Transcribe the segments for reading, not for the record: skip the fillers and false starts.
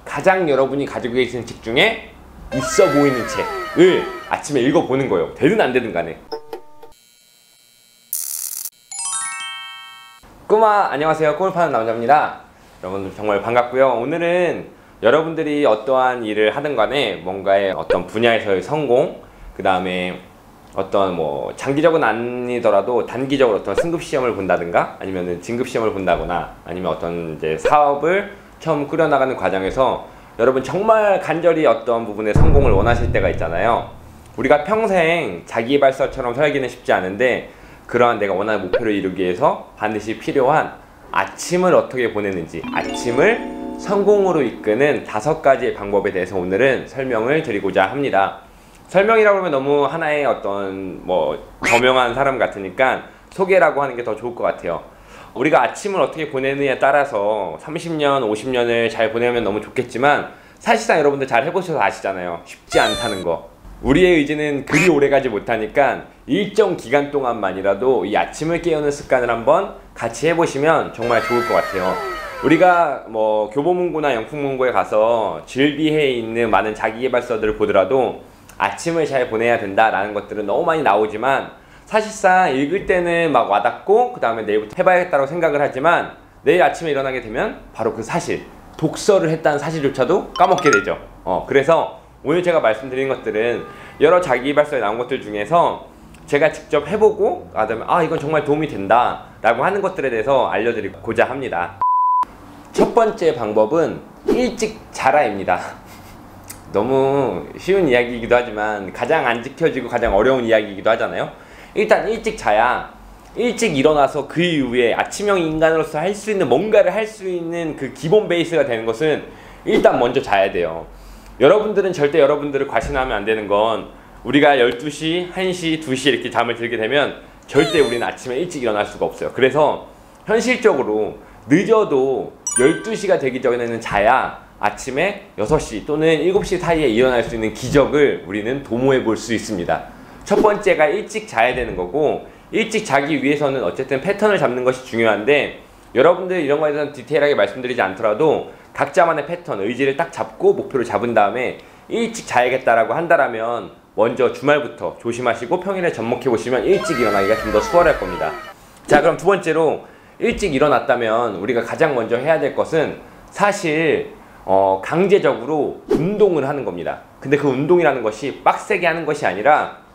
가장 여러분이 가지고 계시는 책 중에 있어 보이는 책을 아침에 읽어보는 거예요. 되든 안 되든 간에. 꼬마 안녕하세요. 꿈을 파는 남자입니다. 여러분 정말 반갑고요. 오늘은 여러분들이 어떠한 일을 하든 간에 뭔가의 어떤 분야에서의 성공, 그 다음에 어떤 뭐 장기적은 아니더라도 단기적으로 어떤 승급 시험을 본다든가 아니면은 진급 시험을 본다거나 아니면 어떤 이제 사업을 처음 꾸려나가는 과정에서 여러분 정말 간절히 어떤 부분에 성공을 원하실 때가 있잖아요. 우리가 평생 자기계발서처럼 살기는 쉽지 않은데 그러한 내가 원하는 목표를 이루기 위해서 반드시 필요한 아침을 어떻게 보내는지, 아침을 성공으로 이끄는 5가지의 방법에 대해서 오늘은 설명을 드리고자 합니다. 설명이라고 하면 너무 하나의 어떤 뭐 저명한 사람 같으니까 소개라고 하는 게 더 좋을 것 같아요. 우리가 아침을 어떻게 보내느냐에 따라서 30년, 50년을 잘 보내면 너무 좋겠지만 사실상 여러분들 잘 해보셔서 아시잖아요. 쉽지 않다는 거. 우리의 의지는 그리 오래가지 못하니까 일정 기간 동안만이라도 이 아침을 깨우는 습관을 한번 같이 해보시면 정말 좋을 것 같아요. 우리가 뭐 교보문고나 영풍문고에 가서 즐비해 있는 많은 자기계발서들을 보더라도 아침을 잘 보내야 된다라는 것들은 너무 많이 나오지만 사실상 읽을 때는 막 와닿고 그 다음에 내일부터 해봐야겠다고 생각을 하지만 내일 아침에 일어나게 되면 바로 그 사실, 독서를 했다는 사실조차도 까먹게 되죠. 그래서 오늘 제가 말씀드린 것들은 여러 자기계발서에 나온 것들 중에서 제가 직접 해보고 그다음에 이건 정말 도움이 된다 라고 하는 것들에 대해서 알려드리고자 합니다. 첫 번째 방법은 일찍 자라입니다. 너무 쉬운 이야기이기도 하지만 가장 안 지켜지고 가장 어려운 이야기이기도 하잖아요. 일단 일찍 자야 일찍 일어나서 그 이후에 아침형 인간으로서 할 수 있는 뭔가를 할 수 있는 그 기본 베이스가 되는 것은 일단 먼저 자야 돼요. 여러분들은 절대 여러분들을 과신하면 안 되는 건 우리가 12시, 1시, 2시 이렇게 잠을 들게 되면 절대 우리는 아침에 일찍 일어날 수가 없어요. 그래서 현실적으로 늦어도 12시가 되기 전에는 자야 아침에 6시 또는 7시 사이에 일어날 수 있는 기적을 우리는 도모해 볼 수 있습니다. 첫 번째가 일찍 자야 되는 거고, 일찍 자기 위해서는 어쨌든 패턴을 잡는 것이 중요한데 여러분들 이런 거에 대해서는 디테일하게 말씀드리지 않더라도 각자만의 패턴, 의지를 딱 잡고 목표를 잡은 다음에 일찍 자야겠다라고 한다라면 먼저 주말부터 조심하시고 평일에 접목해 보시면 일찍 일어나기가 좀 더 수월할 겁니다. 자, 그럼 두 번째로 일찍 일어났다면 우리가 가장 먼저 해야 될 것은 사실 강제적으로 운동을 하는 겁니다. 근데 그 운동이라는 것이 빡세게 하는 것이 아니라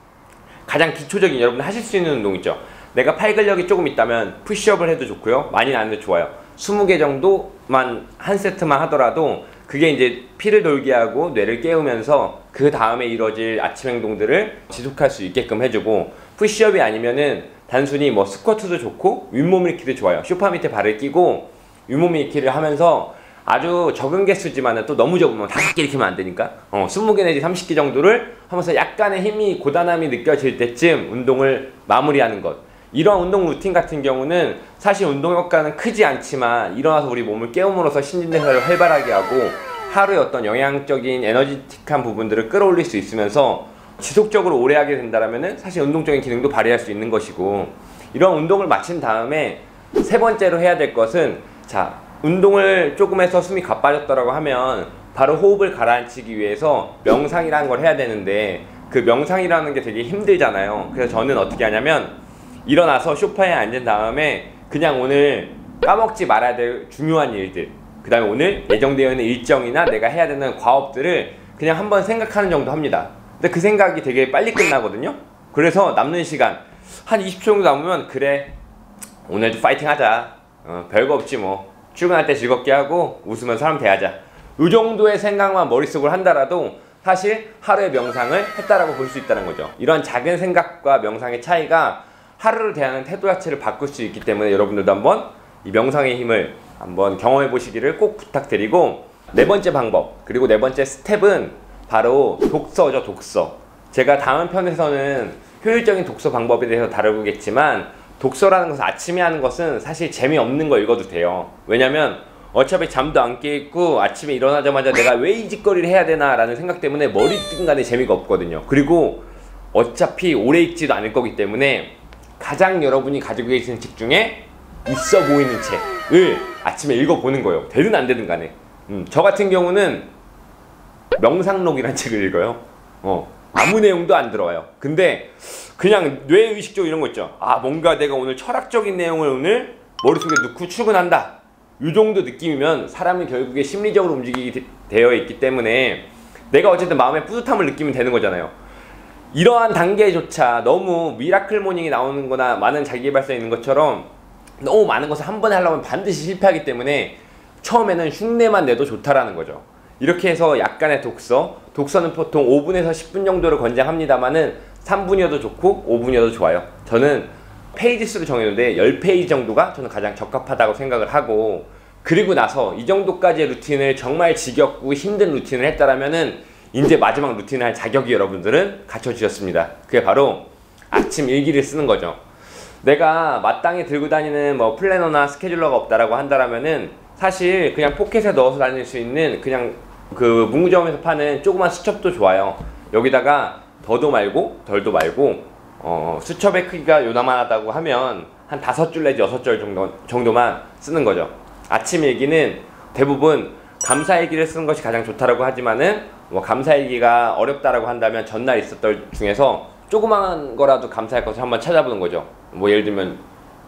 가장 기초적인 여러분들 하실 수 있는 운동 있죠. 내가 팔 근력이 조금 있다면 푸시업을 해도 좋고요. 많이는 안 해도 좋아요. 20개 정도만 한 세트만 하더라도 그게 이제 피를 돌게 하고 뇌를 깨우면서 그 다음에 이루어질 아침 행동들을 지속할 수 있게끔 해주고, 푸시업이 아니면은 단순히 뭐 스쿼트도 좋고 윗몸 일으키도 좋아요. 소파 밑에 발을 끼고 윗몸 일으키를 하면서 아주 적은 개수지만은 또 너무 적으면 5개 일으키면 안 되니까 20개 내지 30개 정도를 하면서 약간의 힘이 고단함이 느껴질 때쯤 운동을 마무리하는 것. 이런 운동 루틴 같은 경우는 사실 운동 효과는 크지 않지만 일어나서 우리 몸을 깨움으로써 신진대사를 활발하게 하고 하루의 어떤 영양적인 에너지틱한 부분들을 끌어올릴 수 있으면서 지속적으로 오래 하게 된다면은 사실 운동적인 기능도 발휘할 수 있는 것이고, 이런 운동을 마친 다음에 세 번째로 해야 될 것은, 자, 운동을 조금 해서 숨이 가빠졌다라고 하면 바로 호흡을 가라앉히기 위해서 명상이라는 걸 해야 되는데 그 명상이라는 게 되게 힘들잖아요. 그래서 저는 어떻게 하냐면 일어나서 소파에 앉은 다음에 그냥 오늘 까먹지 말아야 될 중요한 일들, 그 다음에 오늘 예정되어 있는 일정이나 내가 해야 되는 과업들을 그냥 한번 생각하는 정도 합니다. 근데 그 생각이 되게 빨리 끝나거든요. 그래서 남는 시간 한 20초 정도 남으면 그래, 오늘도 파이팅 하자, 별거 없지 뭐, 출근할 때 즐겁게 하고 웃으면서 하면 돼야자, 이 정도의 생각만 머릿속으로 한다라도 사실 하루의 명상을 했다라고 볼 수 있다는 거죠. 이런 작은 생각과 명상의 차이가 하루를 대하는 태도 자체를 바꿀 수 있기 때문에 여러분들도 한번 이 명상의 힘을 한번 경험해 보시기를 꼭 부탁드리고, 네 번째 방법, 그리고 네 번째 스텝은 바로 독서죠. 독서. 제가 다음 편에서는 효율적인 독서 방법에 대해서 다루겠지만 독서라는 것은 아침에 하는 것은 사실 재미없는 거 읽어도 돼요. 왜냐면 어차피 잠도 안 깨있고 아침에 일어나자마자 내가 왜 이 짓거리를 해야 되나 라는 생각 때문에 머리 뜬간에 재미가 없거든요. 그리고 어차피 오래 읽지도 않을 거기 때문에 가장 여러분이 가지고 계시는 책 중에 있어 보이는 책을 아침에 읽어보는 거예요. 되든 안 되든 간에. 저 같은 경우는 명상록이라는 책을 읽어요. 아무 내용도 안 들어와요. 근데 그냥 뇌의식적으로 이런 거 있죠. 아, 뭔가 내가 오늘 철학적인 내용을 오늘 머릿속에 넣고 출근한다, 이 정도 느낌이면 사람이 결국에 심리적으로 움직이게 되어 있기 때문에 내가 어쨌든 마음의 뿌듯함을 느끼면 되는 거잖아요. 이러한 단계조차 너무 미라클 모닝이 나오는 거나 많은 자기계발서에 있는 것처럼 너무 많은 것을 한 번에 하려면 반드시 실패하기 때문에 처음에는 흉내만 내도 좋다라는 거죠. 이렇게 해서 약간의 독서는 보통 5분에서 10분 정도를 권장합니다만은 3분이어도 좋고 5분이어도 좋아요. 저는 페이지 수를 정했는데 10페이지 정도가 저는 가장 적합하다고 생각을 하고, 그리고 나서 이 정도까지의 루틴을 정말 지겹고 힘든 루틴을 했다라면은 이제 마지막 루틴을 할 자격이 여러분들은 갖춰주셨습니다. 그게 바로 아침 일기를 쓰는 거죠. 내가 마땅히 들고 다니는 뭐 플래너나 스케줄러가 없다라고 한다라면은 사실 그냥 포켓에 넣어서 다닐 수 있는 그냥 그 문구점에서 파는 조그만 수첩도 좋아요. 여기다가 더도 말고 덜도 말고 수첩의 크기가 요나만하다고 하면 한 5줄 내지 6줄 정도만 쓰는 거죠. 아침 일기는 대부분 감사일기를 쓰는 것이 가장 좋다라고 하지만은 뭐 감사일기가 어렵다라고 한다면 전날 있었던 중에서 조그만 거라도 감사할 것을 한번 찾아보는 거죠. 뭐 예를 들면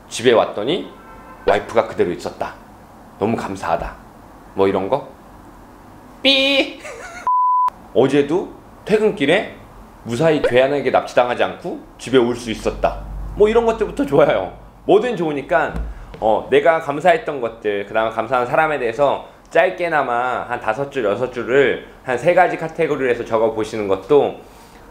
집에 왔더니 와이프가 그대로 있었다, 너무 감사하다, 뭐 이런 거. 삐 어제도 퇴근길에 무사히 괴한에게 납치당하지 않고 집에 올 수 있었다, 뭐 이런 것들부터 좋아요. 뭐든 좋으니까 내가 감사했던 것들, 그 다음에 감사한 사람에 대해서 짧게나마 한 5줄, 6줄을 한 3가지 카테고리로 해서 적어 보시는 것도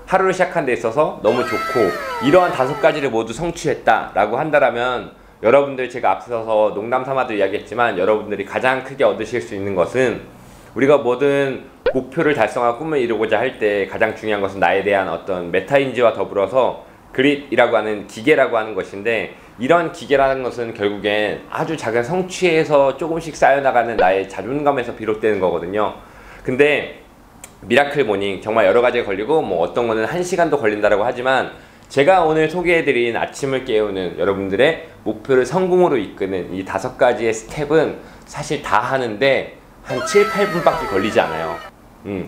하루를 시작한 데 있어서 너무 좋고, 이러한 5가지를 모두 성취했다 라고 한다라면 여러분들, 제가 앞서서 농담 삼아도 이야기했지만 여러분들이 가장 크게 얻으실 수 있는 것은, 우리가 뭐든 목표를 달성하고 꿈을 이루고자 할 때 가장 중요한 것은 나에 대한 어떤 메타인지와 더불어서 그릿이라고 하는 기계라고 하는 것인데, 이런 기계라는 것은 결국엔 아주 작은 성취에서 조금씩 쌓여나가는 나의 자존감에서 비롯되는 거거든요. 근데 미라클 모닝 정말 여러 가지가 걸리고 뭐 어떤 거는 1시간도 걸린다라고 하지만, 제가 오늘 소개해드린 아침을 깨우는 여러분들의 목표를 성공으로 이끄는 이 5가지의 스텝은 사실 다 하는데 한 7, 8분밖에 걸리지 않아요.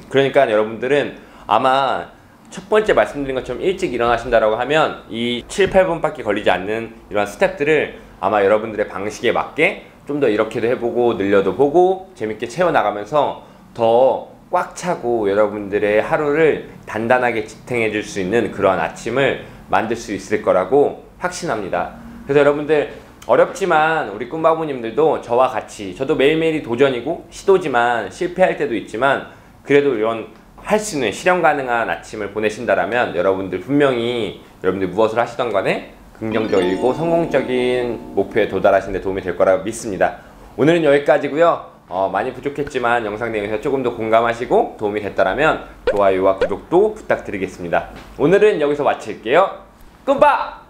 그러니까 여러분들은 아마 첫 번째 말씀드린 것처럼 일찍 일어나신다라고 하면 이 7, 8분밖에 걸리지 않는 이러한 스텝들을 아마 여러분들의 방식에 맞게 좀 더 이렇게도 해보고 늘려도 보고 재밌게 채워나가면서 더 꽉 차고 여러분들의 하루를 단단하게 지탱해 줄 수 있는 그러한 아침을 만들 수 있을 거라고 확신합니다. 그래서 여러분들, 어렵지만 우리 꿈바보님들도 저와 같이, 저도 매일매일이 도전이고 시도지만 실패할 때도 있지만 그래도 이런 할 수 있는 실현 가능한 아침을 보내신다라면 여러분들 분명히 여러분들 무엇을 하시던 간에 긍정적이고 성공적인 목표에 도달하시는 데 도움이 될 거라고 믿습니다. 오늘은 여기까지고요. 많이 부족했지만 영상 내용에서 조금 더 공감하시고 도움이 됐다라면 좋아요와 구독도 부탁드리겠습니다. 오늘은 여기서 마칠게요. 꿈바!